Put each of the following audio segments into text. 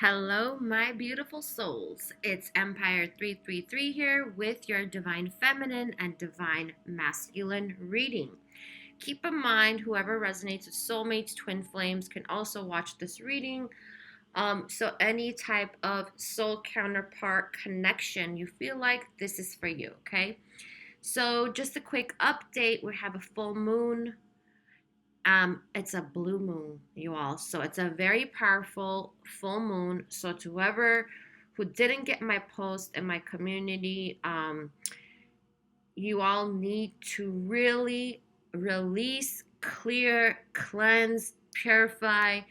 Hello, my beautiful souls. It's Empire 333 here with your Divine Feminine and Divine Masculine reading. Keep in mind, whoever resonates with soulmates, twin flames can also watch this reading. So, any type of soul counterpart connection you feel like this is for you, okay? So, just a quick update we have a full moon. It's a blue moon, you all. So it's a very powerful full moon. So to whoever who didn't get my post in my community, you all need to really release, clear, cleanse, purify,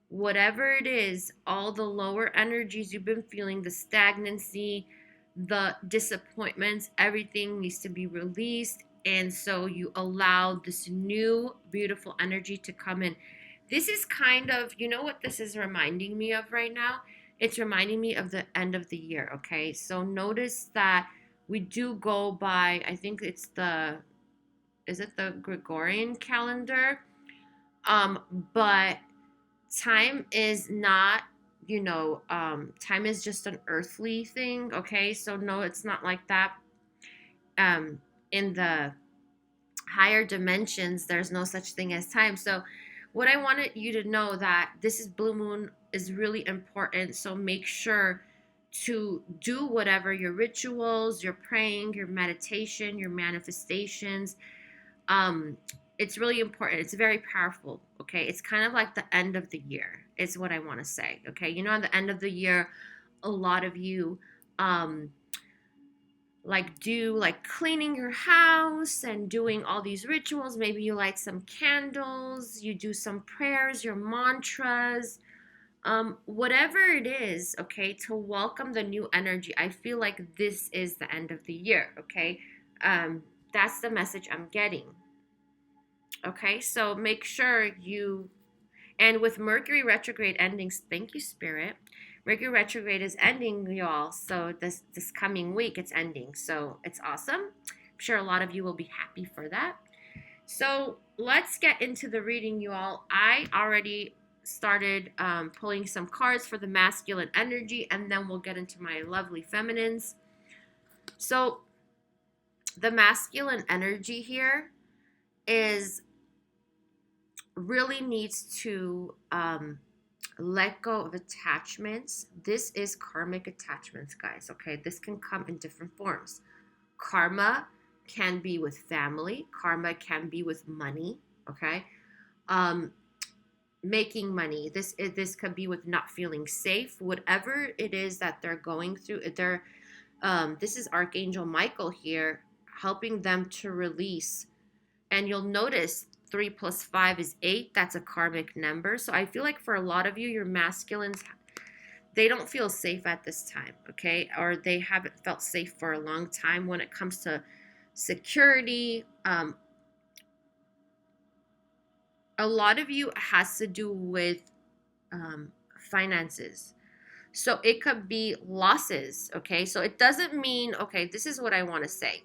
whatever it is, all the lower energies you've been feeling, the stagnancy, the disappointments, everything needs to be released. And so you allow this new, beautiful energy to come in. This is kind of, you know what this is reminding me of right now? It's reminding me of the end of the year, okay? So notice that we do go by, I think it's is it the Gregorian calendar? Um, but time is not, time is just an earthly thing, okay? So no, it's not like that. In the higher dimensions, there's no such thing as time. So what I wanted you to know that this is blue moon is really important. So make sure to do whatever your rituals, your praying, your meditation, your manifestations, um it's really important. It's very powerful, okay? It's kind of like the end of the year is what I want to say, okay? At the end of the year, a lot of you um do like cleaning your house and doing all these rituals. Maybe you light some candles, you do some prayers, your mantras, whatever it is, okay, to welcome the new energy. I feel like this is the end of the year, okay? That's the message I'm getting. Okay, so make sure and with Mercury retrograde endings, thank you, Spirit. Mercury retrograde is ending, y'all. So this coming week, it's ending. So it's awesome. I'm sure a lot of you will be happy for that. So let's get into the reading, you all. I already started pulling some cards for the masculine energy, and then we'll get into my lovely feminines. So the masculine energy here is really needs to let go of attachments. This is karmic attachments, guys. Okay, this can come in different forms. Karma can be with family, karma can be with money, okay? um Making money, this could be with not feeling safe, whatever it is that they're going through. This is Archangel Michael here, helping them to release. And you'll notice 3 plus 5 is 8. That's a karmic number. So I feel like for a lot of you, your masculines, they don't feel safe at this time, okay? Or they haven't felt safe for a long time when it comes to security. A lot of you has to do with finances. So it could be losses, okay? So it doesn't mean, okay, this is what I want to say.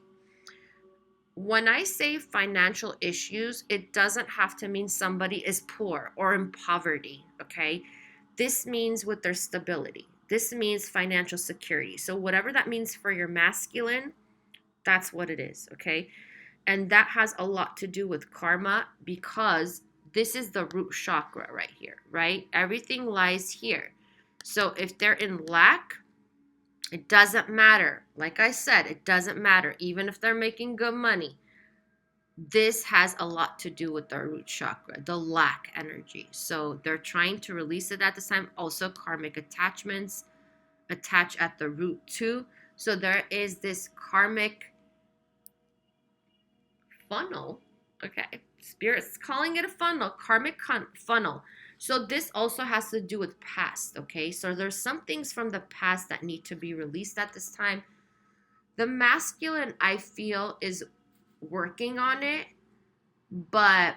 When I say financial issues, it doesn't have to mean somebody is poor or in poverty, okay? This means with their stability. This means financial security. So whatever that means for your masculine, that's what it is, okay? And that has a lot to do with karma, because this is the root chakra right here, right? Everything lies here. So if they're in lack, it doesn't matter. Like I said, it doesn't matter. Even if they're making good money, this has a lot to do with their root chakra, the lack energy. So they're trying to release it at this time. Also, karmic attachments attach at the root too. So there is this karmic funnel. Okay, Spirit's calling it a funnel, karmic funnel. So this also has to do with past, okay? So there's some things from the past that need to be released at this time. The masculine, I feel, is working on it, but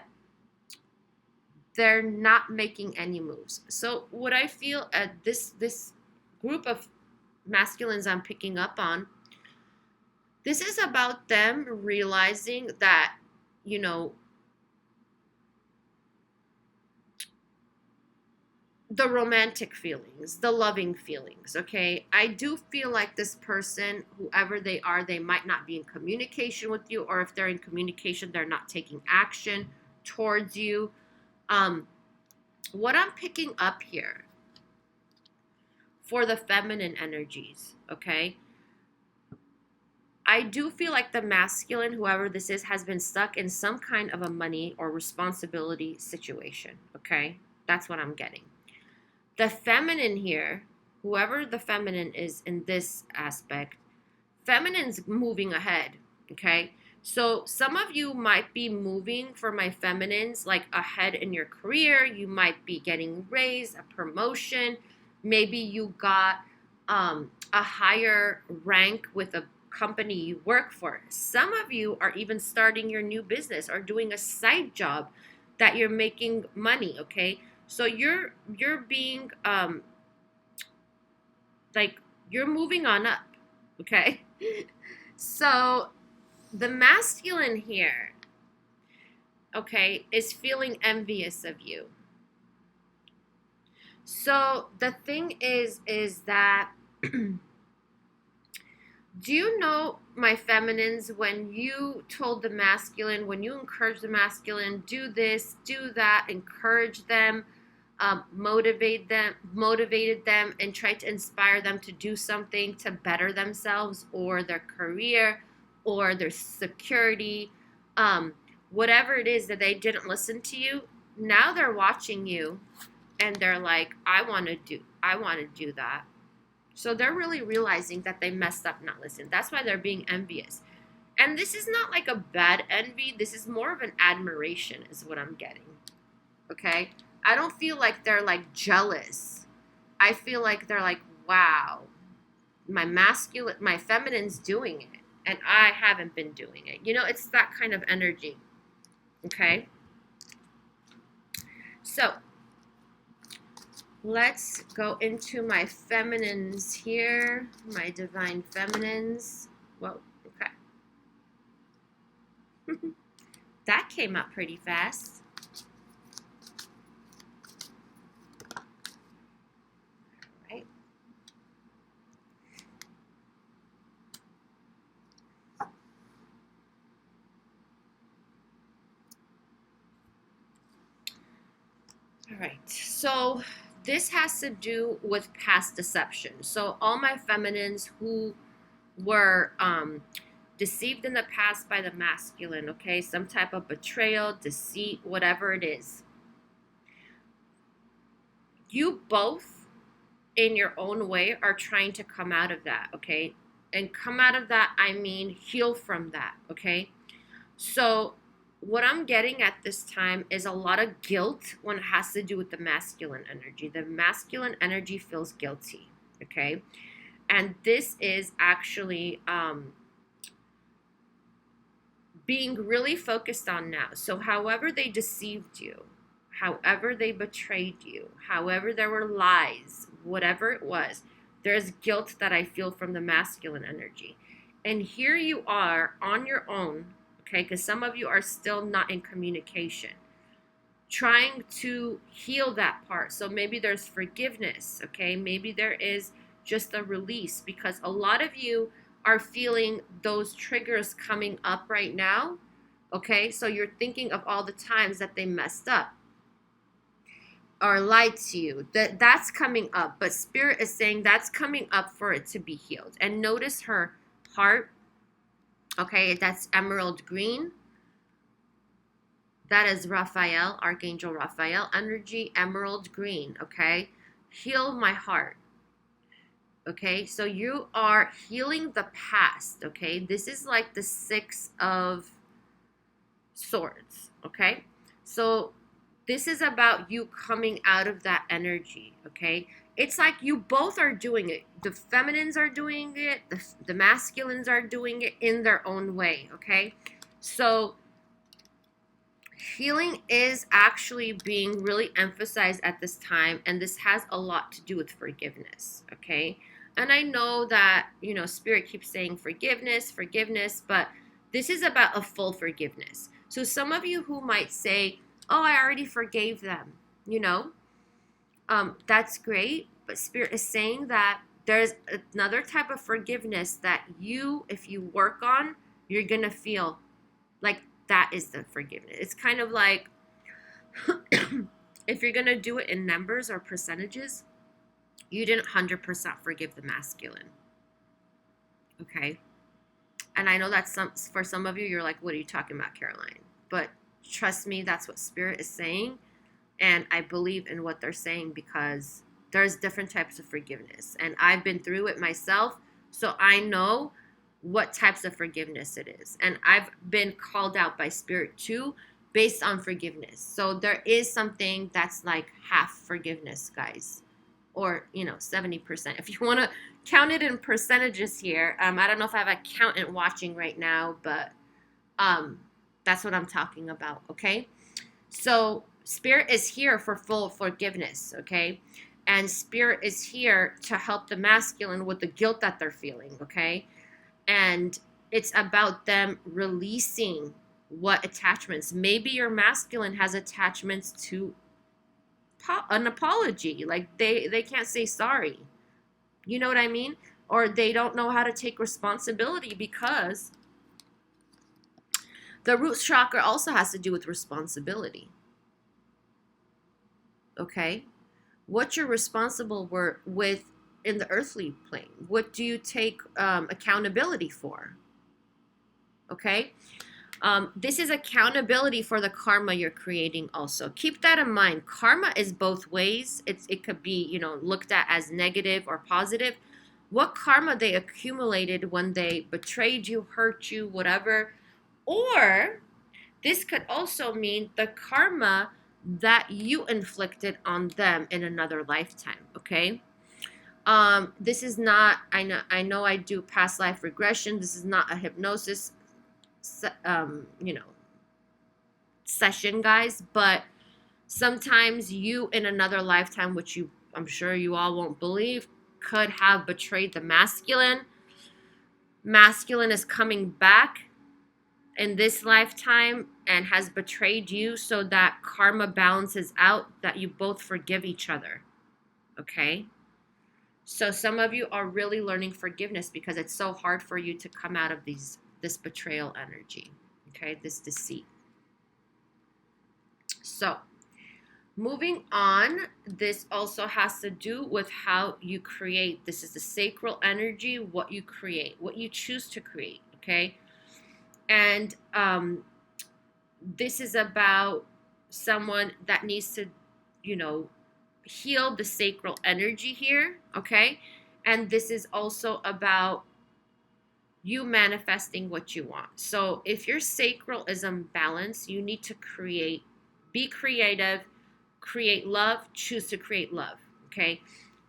they're not making any moves. So what I feel at this group of masculines I'm picking up on, this is about them realizing that, you know, the romantic feelings, the loving feelings, okay? I do feel like this person, whoever they are, they might not be in communication with you, or if they're in communication, they're not taking action towards you. What I'm picking up here for the feminine energies, okay? I do feel like the masculine, whoever this is, has been stuck in some kind of a money or responsibility situation, okay? That's what I'm getting. The feminine here, whoever the feminine is in this aspect, feminine's moving ahead, okay? So some of you might be moving, for my feminines, like ahead in your career. You might be getting raised, a promotion. Maybe you got a higher rank with a company you work for. Some of you are even starting your new business or doing a side job that you're making money, okay? So you're being like, you're moving on up, okay? So the masculine here, okay, is feeling envious of you. So the thing is that do you know, my feminines, when you told the masculine, when you encourage the masculine, do this, do that, encourage them, motivated them, and try to inspire them to do something to better themselves or their career or their security, whatever it is that they didn't listen to you, now they're watching you and they're like, I want to do that. So they're really realizing that they messed up not listening. That's why they're being envious. And this is not like a bad envy. This is more of an admiration is what I'm getting. Okay? I don't feel like they're like jealous. I feel like they're like, wow, my feminine's doing it and I haven't been doing it. You know, it's that kind of energy. Okay? So let's go into my feminines here, my divine feminines. Whoa, okay. That came up pretty fast. All right. All right, so this has to do with past deception. So all my feminines who were deceived in the past by the masculine, okay, some type of betrayal, deceit, whatever it is. You both, in your own way, are trying to come out of that, okay? And come out of that, I mean heal from that, okay? So what I'm getting at this time is a lot of guilt when it has to do with the masculine energy. The masculine energy feels guilty, okay? And this is actually being really focused on now. So however they deceived you, however they betrayed you, however there were lies, whatever it was, there's guilt that I feel from the masculine energy. And here you are on your own, okay, because some of you are still not in communication, trying to heal that part. So maybe there's forgiveness, okay? Maybe there is just a release, because a lot of you are feeling those triggers coming up right now, okay? So you're thinking of all the times that they messed up or lied to you. That's coming up, but Spirit is saying that's coming up for it to be healed. And notice her heart. Okay, that's emerald green. That is Raphael, Archangel Raphael energy, emerald green, okay? Heal my heart. Okay, so you are healing the past, okay? This is like the 6 of Swords, okay? So this is about you coming out of that energy, okay? It's like you both are doing it. The feminines are doing it. The masculines are doing it in their own way, okay? So healing is actually being really emphasized at this time, and this has a lot to do with forgiveness, okay? And I know that, you know, Spirit keeps saying forgiveness, but this is about a full forgiveness. So some of you who might say, oh, I already forgave them, you know? That's great, but Spirit is saying that there's another type of forgiveness that you, if you work on, you're gonna feel like that is the forgiveness. It's kind of like if you're gonna do it in numbers or percentages, you didn't 100% forgive the masculine. Okay? And I know that's for some of you, you're like, what are you talking about, Caroline? But trust me, that's what Spirit is saying. And I believe in what they're saying because there's different types of forgiveness. And I've been through it myself. So I know what types of forgiveness it is. And I've been called out by Spirit too based on forgiveness. So there is something that's like half forgiveness, guys. Or, 70%. If you want to count it in percentages here, I don't know if I have an accountant watching right now, but that's what I'm talking about, okay? So Spirit is here for full forgiveness, okay? And Spirit is here to help the masculine with the guilt that they're feeling, okay? And it's about them releasing what attachments. Maybe your masculine has attachments to an apology. Like they can't say sorry. You know what I mean? Or they don't know how to take responsibility because the root chakra also has to do with responsibility. Okay? What you're responsible with in the earthly plane. What do you take accountability for? Okay? This is accountability for the karma you're creating also. Keep that in mind. Karma is both ways. It could be, looked at as negative or positive. What karma they accumulated when they betrayed you, hurt you, whatever. Or this could also mean the karma that you inflicted on them in another lifetime, okay? This is not, I know I do past life regression. This is not a hypnosis session, guys, but sometimes you in another lifetime, which I'm sure you all won't believe, could have betrayed the masculine. Masculine is coming back in this lifetime and has betrayed you so that karma balances out, that you both forgive each other. Okay? So some of you are really learning forgiveness because it's so hard for you to come out of this betrayal energy, okay, this deceit. So moving on, this also has to do with how you create. This is the sacral energy, what you create, what you choose to create, okay? And this is about someone that needs to, heal the sacral energy here, okay? And this is also about you manifesting what you want. So if your sacral is unbalanced, you need to be creative, create love, choose to create love, okay?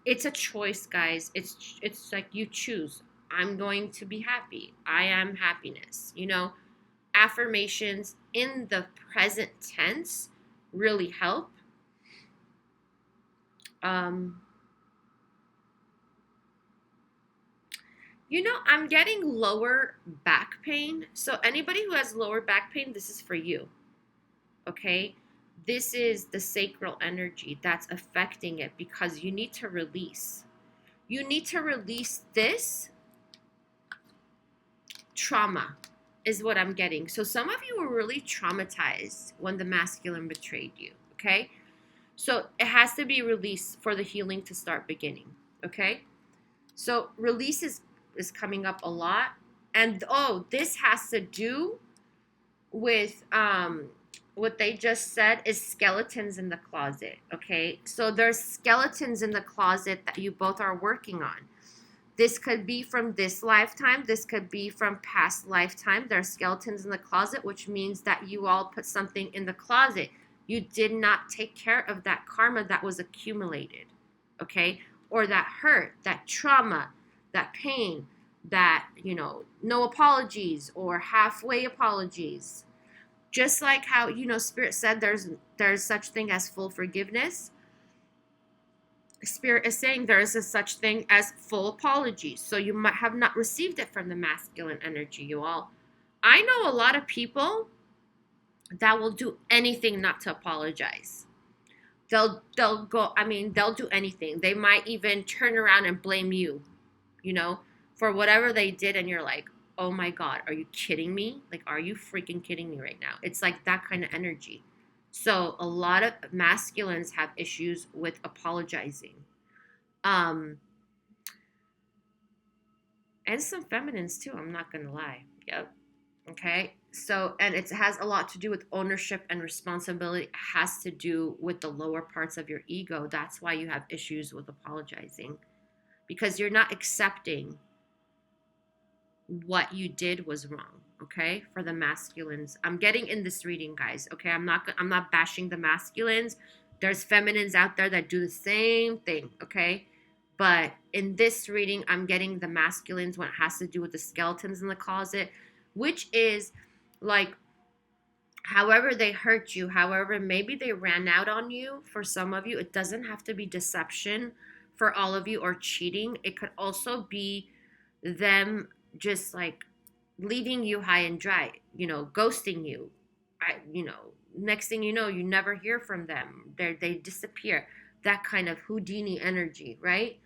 It's a choice, guys. It's like you choose. I'm going to be happy. I am happiness. Affirmations in the present tense really help. I'm getting lower back pain. So anybody who has lower back pain, this is for you. Okay? This is the sacral energy that's affecting it because you need to release. You need to release this trauma is what I'm getting. So some of you were really traumatized when the masculine betrayed you. Okay? So it has to be released for the healing to start beginning. Okay? So release is coming up a lot. And this has to do with what they just said is skeletons in the closet. Okay, so there's skeletons in the closet that you both are working on. This could be from this lifetime. This could be from past lifetime. There are skeletons in the closet, which means that you all put something in the closet. You did not take care of that karma that was accumulated. Okay, or that hurt, that trauma, that pain, that, no apologies or halfway apologies. Just like how, Spirit said there's such thing as full forgiveness. Spirit is saying there is a such thing as full apologies. So you might have not received it from the masculine energy, you all. I know a lot of people that will do anything not to apologize. They'll go, I mean, they'll do anything. They might even turn around and blame you, you know, for whatever they did, and you're like, "Oh my god, are you kidding me? Like, are you freaking kidding me right now?" It's like that kind of energy. So a lot of masculines have issues with apologizing. Um and some feminines too, I'm not going to lie. Yep. Okay. So, and it has a lot to do with ownership and responsibility. It has to do with the lower parts of your ego. That's why you have issues with apologizing, because you're not accepting what you did was wrong. Okay. For the masculines, I'm getting in this reading, guys. Okay. I'm not bashing the masculines. There's feminines out there that do the same thing. Okay. But in this reading, I'm getting the masculines when it has to do with the skeletons in the closet, which is like, however they hurt you, however maybe they ran out on you. For some of you, it doesn't have to be deception for all of you, or cheating. It could also be them just like leaving you high and dry, ghosting you. Next thing you know, you never hear from them. They disappear. That kind of Houdini energy, right?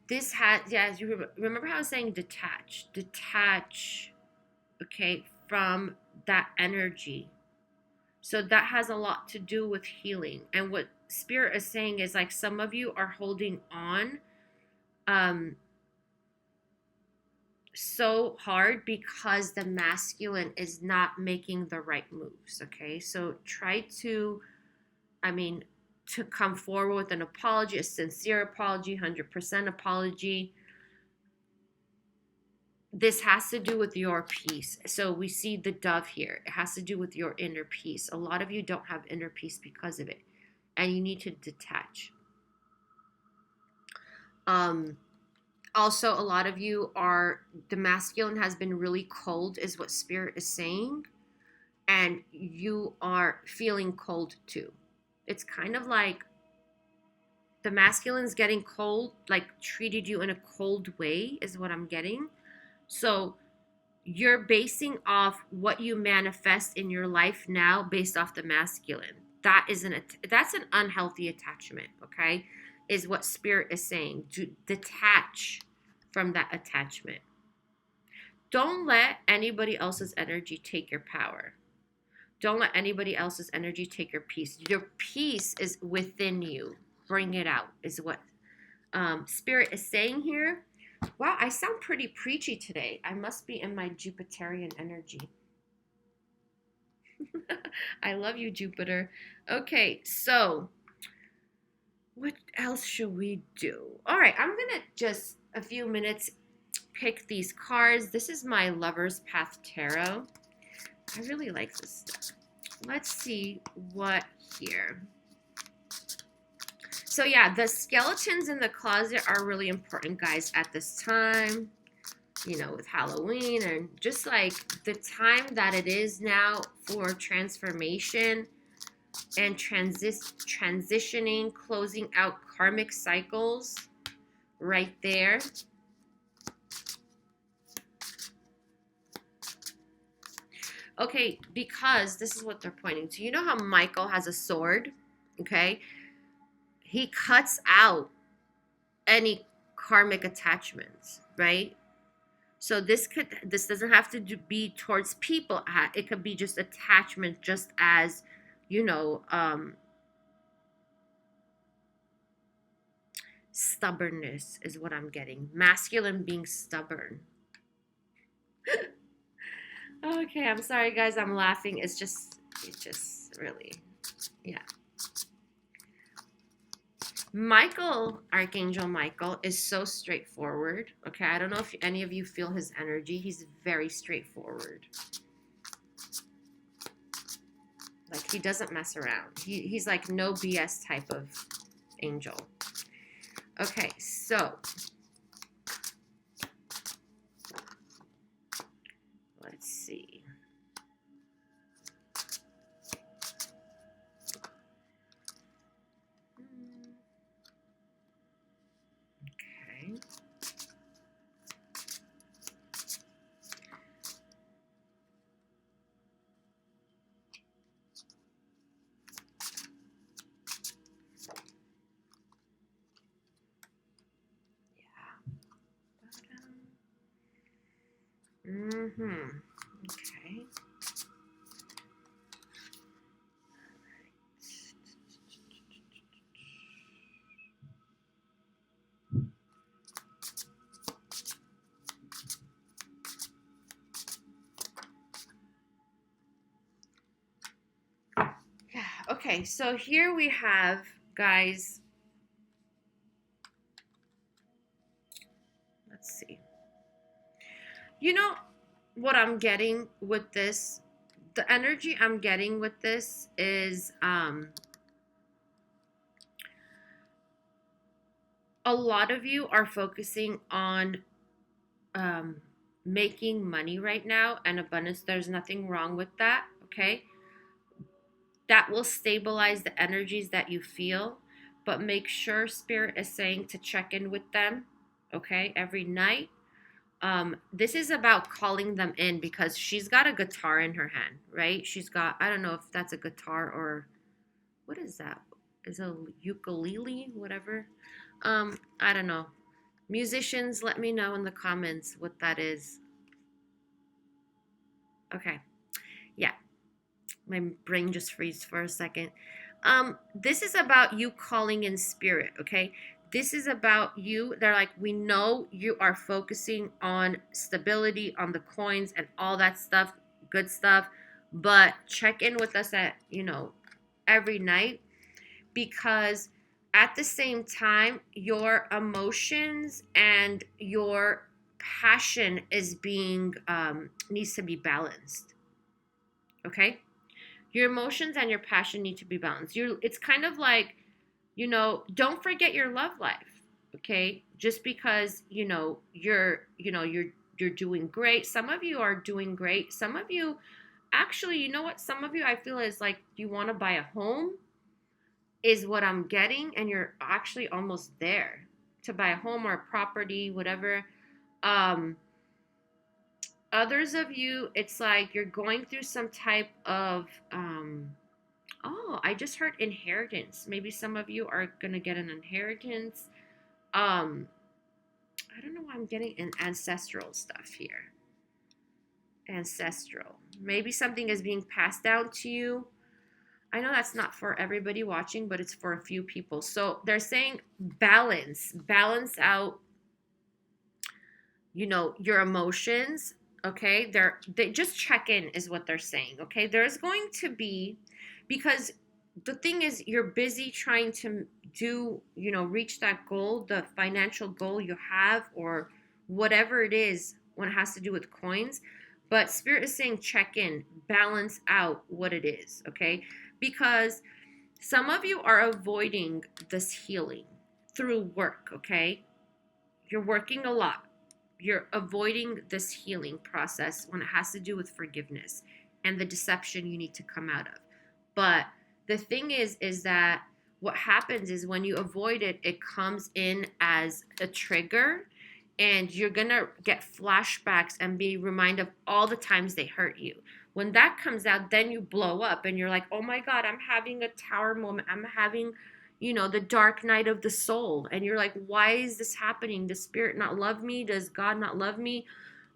This has, yeah, you remember how I was saying detach, okay, from that energy. So that has a lot to do with healing. And what spirit is saying is like some of you are holding on so hard because the masculine is not making the right moves, okay? So try to, to come forward with an apology, a sincere apology, 100% apology. This has to do with your peace. So we see the dove here. It has to do with your inner peace. A lot of you don't have inner peace because of it, and you need to detach. Also, a lot of you the masculine has been really cold, is what spirit is saying, and you are feeling cold too. It's kind of like the masculine's getting cold, like treated you in a cold way, is what I'm getting. So you're basing off what you manifest in your life now based off the masculine. That's an unhealthy attachment, okay? Is what spirit is saying. Detach from that attachment. Don't let anybody else's energy take your power. Don't let anybody else's energy take your peace. Your peace is within you. Bring it out, is what spirit is saying here. Wow, I sound pretty preachy today. I must be in my Jupiterian energy. I love you, Jupiter. Okay, so what else should we do? All right, I'm going to just a few minutes pick these cards. This is my Lover's Path Tarot. I really like this stuff. Let's see what here. So yeah, the skeletons in the closet are really important, guys, at this time, with Halloween, and just like the time that it is now for transformation and transitioning, closing out karmic cycles right there. Okay, because this is what they're pointing to. You know how Michael has a sword, okay? He cuts out any karmic attachments, right? So this doesn't have to be towards people. It could be just attachment, just as, stubbornness is what I'm getting. Masculine being stubborn. Okay, I'm sorry, guys. I'm laughing. It's just really, yeah. Michael, Archangel Michael, is so straightforward. Okay, I don't know if any of you feel his energy. He's very straightforward. Like, he doesn't mess around. He's like no BS type of angel. Okay, so let's see. Okay. Okay, so here we have, guys, let's see. You know what I'm getting with this? The energy I'm getting with this is a lot of you are focusing on um, making money right now and abundance. There's nothing wrong with that, okay? That will stabilize the energies that you feel, but make sure Spirit is saying to check in with them, okay, every night. This is about calling them in because she's got a guitar in her hand, right? She's got, I don't know if that's a guitar or what is that? Is a ukulele, whatever. I don't know. Musicians, let me know in the comments what that is. Okay. Yeah. My brain just freezed for a second. This is about you calling in spirit, okay? This is about you. They're like, we know you are focusing on stability, on the coins and all that stuff, good stuff, but check in with us at, every night, because at the same time, your emotions and your passion is being, needs to be balanced, okay? Your emotions and your passion need to be balanced. It's kind of like, don't forget your love life, okay? Just because, you're doing great. Some of you are doing great. Some of you actually, you know what? Some of you I feel is like you want to buy a home is what I'm getting, and you're actually almost there to buy a home or a property, whatever. Um Others of you, it's like you're going through some type of oh, I just heard inheritance. Maybe some of you are gonna get an inheritance. Um, I don't know why I'm getting an ancestral stuff here. Ancestral. Maybe something is being passed down to you. I know that's not for everybody watching, but it's for a few people. So they're saying balance out, your emotions. Okay, they just check in is what they're saying. Okay, there's going to be, because the thing is you're busy trying to do, reach that goal, the financial goal you have, or whatever it is when it has to do with coins. But Spirit is saying check in, balance out what it is. Okay, because some of you are avoiding this healing through work. Okay, you're working a lot, you're avoiding this healing process when it has to do with forgiveness and the deception you need to come out of. But the thing is that what happens is when you avoid it, it comes in as a trigger, and you're going to get flashbacks and be reminded of all the times they hurt you. When that comes out, then you blow up and you're like, oh my God, I'm having a tower moment. I'm having, the dark night of the soul. And you're like, why is this happening? Does Spirit not love me? Does God not love me?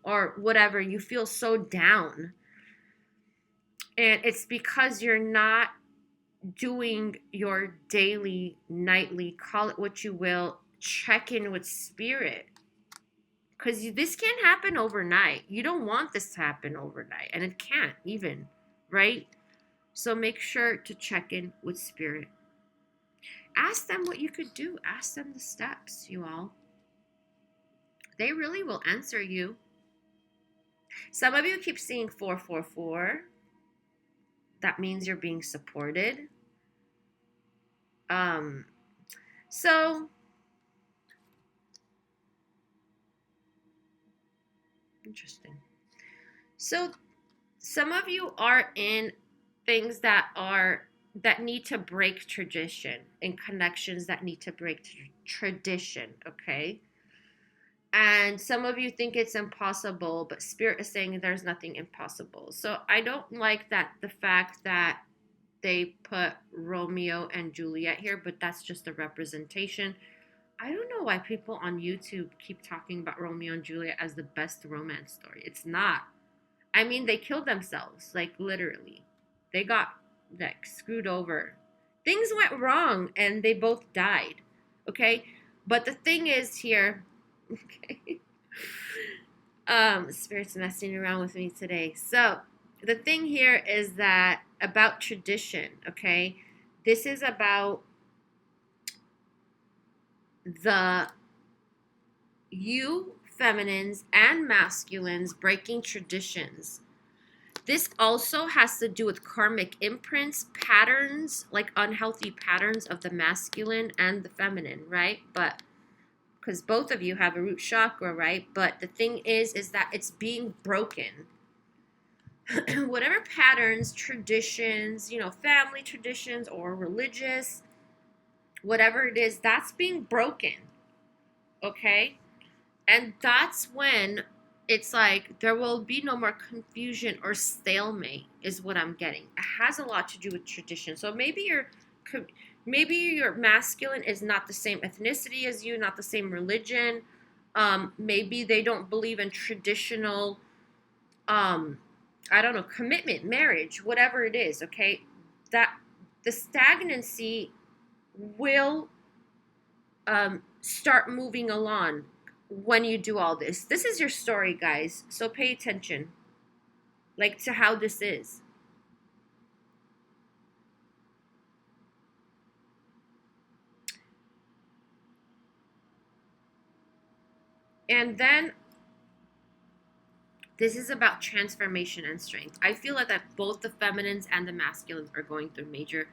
Or whatever. You feel so down. And it's because you're not doing your daily, nightly, call it what you will, check in with Spirit. Because this can't happen overnight. You don't want this to happen overnight. And it can't even, right? So make sure to check in with Spirit. Ask them what you could do. Ask them the steps, you all. They really will answer you. Some of you keep seeing 444. That means you're being supported. So interesting. So some of you are in things that need to break tradition, and connections that need to break tradition, okay? And some of you think it's impossible, but Spirit is saying there's nothing impossible. So I don't like the fact that they put Romeo and Juliet here, but that's just a representation. I don't know why people on YouTube keep talking about Romeo and Juliet as the best romance story. It's not. I mean, they killed themselves, like literally. They got like screwed over. Things went wrong and they both died. Okay? But the thing is here, okay. Spirit's messing around with me today. So the thing here is that about tradition, okay? This is about the you feminines and masculines breaking traditions. This also has to do with karmic imprints, patterns, like unhealthy patterns of the masculine and the feminine, right? But because both of you have a root chakra, right? But the thing is that it's being broken. Whatever patterns, traditions, family traditions or religious, whatever it is, that's being broken, okay? And that's when it's like there will be no more confusion or stalemate is what I'm getting. It has a lot to do with tradition. So maybe your masculine is not the same ethnicity as you, not the same religion. Maybe they don't believe in traditional I don't know, commitment, marriage, whatever it is, okay? That the stagnancy will start moving along when you do all this. This is your story, guys. So pay attention, like to how this is. And then this is about transformation and strength. I feel like that both the feminines and the masculines are going through major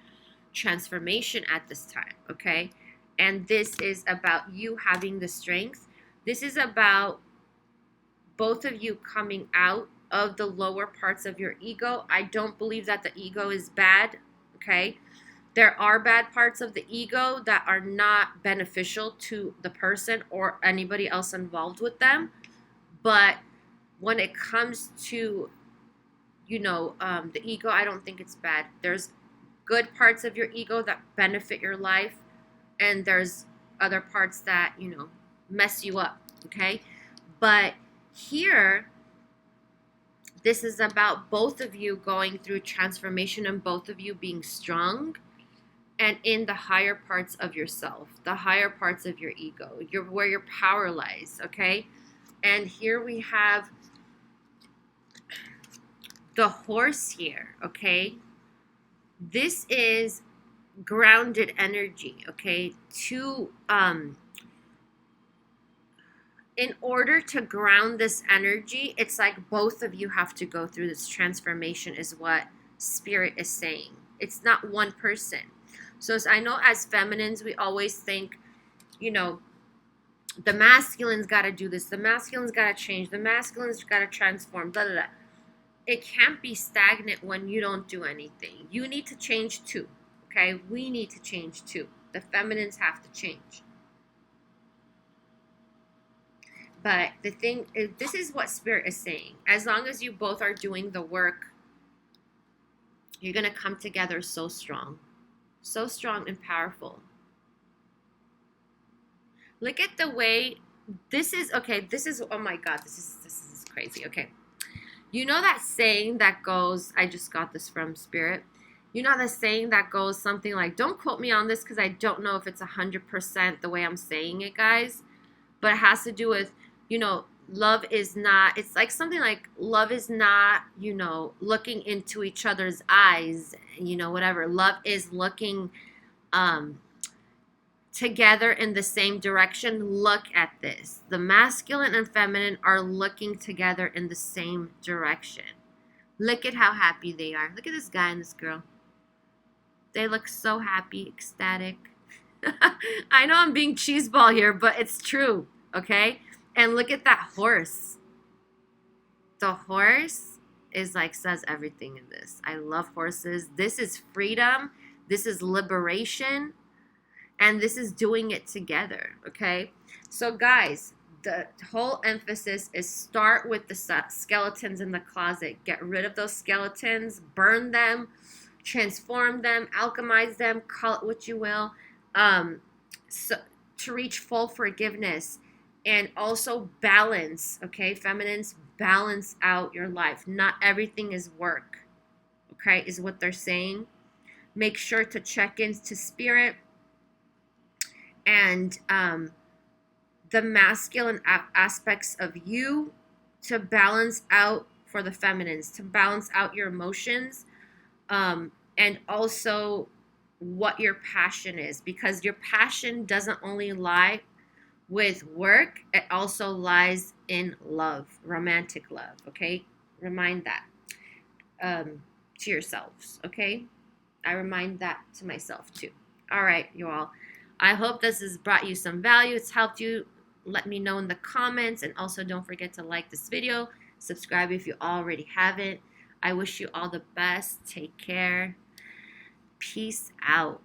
transformation at this time, okay? And this is about you having the strength. This is about both of you coming out of the lower parts of your ego. I don't believe that the ego is bad, okay? There are bad parts of the ego that are not beneficial to the person or anybody else involved with them. But when it comes to, the ego, I don't think it's bad. There's good parts of your ego that benefit your life, and there's other parts that, mess you up, okay? But here, this is about both of you going through transformation and both of you being strong and in the higher parts of yourself, the higher parts of your ego, where your power lies, okay? And here we have the horse here, okay? This is grounded energy, okay? In order to ground this energy, it's like both of you have to go through this transformation is what Spirit is saying. It's not one person. So as I know as feminines, we always think, the masculine's got to do this. The masculine's got to change. The masculine's got to transform, blah, blah, blah. It can't be stagnant when you don't do anything. You need to change too, okay? We need to change too. The feminines have to change. But the thing is, this is what Spirit is saying. As long as you both are doing the work, you're going to come together so strong and powerful. Look at the way this is, oh my God, this is crazy. Okay. You know that saying that goes, I just got this from Spirit. You know the saying that goes something like, don't quote me on this because I don't know if it's 100% the way I'm saying it, guys. But it has to do with, love is not, it's like something like love is not, looking into each other's eyes, whatever. Love is looking together in the same direction. Look at this. The masculine and feminine are looking together in the same direction. Look at how happy they are. Look at this guy and this girl. They look so happy, ecstatic. I know I'm being cheeseball here, but it's true, okay? And look at that horse. The horse is says everything in this. I love horses. This is freedom. This is liberation. And this is doing it together, okay? So guys, the whole emphasis is start with the skeletons in the closet. Get rid of those skeletons, burn them, transform them, alchemize them, call it what you will, so to reach full forgiveness. And also balance, okay? Feminines, balance out your life. Not everything is work, okay, is what they're saying. Make sure to check into Spirit. And the masculine aspects of you to balance out for the feminines, to balance out your emotions. And also what your passion is, because your passion doesn't only lie with work, it also lies in love, romantic love. Okay, remind that to yourselves. Okay, I remind that to myself too. All right, you all. I hope this has brought you some value. It's helped you. Let me know in the comments, and also don't forget to like this video, subscribe if you already haven't. I wish you all the best. Take care. Peace out.